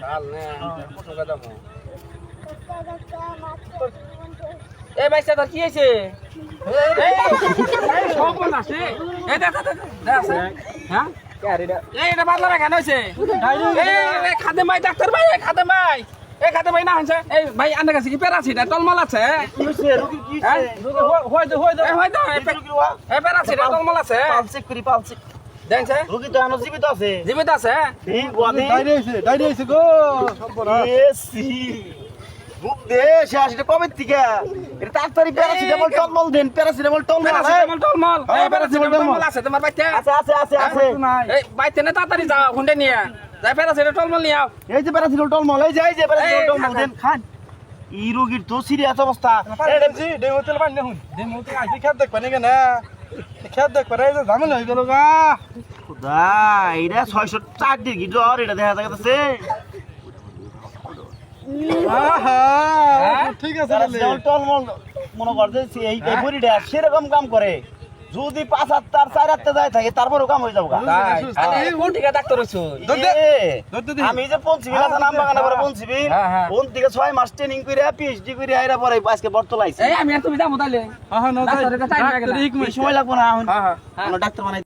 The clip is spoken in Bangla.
শাল না কত কথা কও এই ভাইসা তোর কি হইছে এই সব আছে এই দেখ আছে হ্যাঁ এই এটা বাদলা কেন হইছে এই খাদেম ভাই ডাক্তার ভাই খাদেম ভাই এই খাদেম ভাই না হইছে এই ভাই আন্দার কাছে কি প্যারাসিটা টলমল আছে রোগী কি হইছে হয় তো এই প্যারাসিটা টলমল আছে পালস চেক করি পালস চেক দেখছে রোগী তো আনো জীবিত আছে জীবিত আছে এই গোয়াদি ডাইরে হইছে গো সর্বনাশ এসি বুক দে শাশিটা কবে থেকে এটা তাড়াতাড়ি প্যারাসিটামল টলমল দেন প্যারাসিটামল টলমল প্যারাসিটামল টলমল এই প্যারাসিটামল টলমল আছে তোমার বাইতে আছে এই বাইতে না তাড়াতাড়ি যাও হুন্ডে নিয়ে যাই প্যারাসিটামল টলমল নিয়ে আও এই যে প্যারাসিটামল টলমল এই যে প্যারাসিটামল টলমল দেন খান এই রোগীর তো সিরিয়াস অবস্থা জি ডেমোতেল পানি দেখুন ডেমোতেল আইছে খেত দেখ পানি কেন খেত দেখ পারে ঝামেলা হয়ে গেল গা খুদা এইটা 604 ডিগ্রি জ্বর এটা দেখা যাচ্ছে আহা ঠিক আছে প্যারাসিটামল টলমল মনে করছে এই বড়িটা সেরকম কাম করে যদি 5 আর 4 হাতে যায় থাকে তারপরেও কাম হয়ে যাবে এই কোন ঠিক ডাক্তার হইছো আমি যে পঞ্চবিল আছে নাম বাগানে পরে পঞ্চবিল কোন থেকে 6 মাস ট্রেনিং করে পিএইচডি করে আইরা পরে আজকে বর্তলাইছে এই আমি আর তুমি যাবো তাইলে আহা না ডাক্তারের কাছে টাইম লাগে না সময় লাগবে না হ্যাঁ ডাক্তার বানাই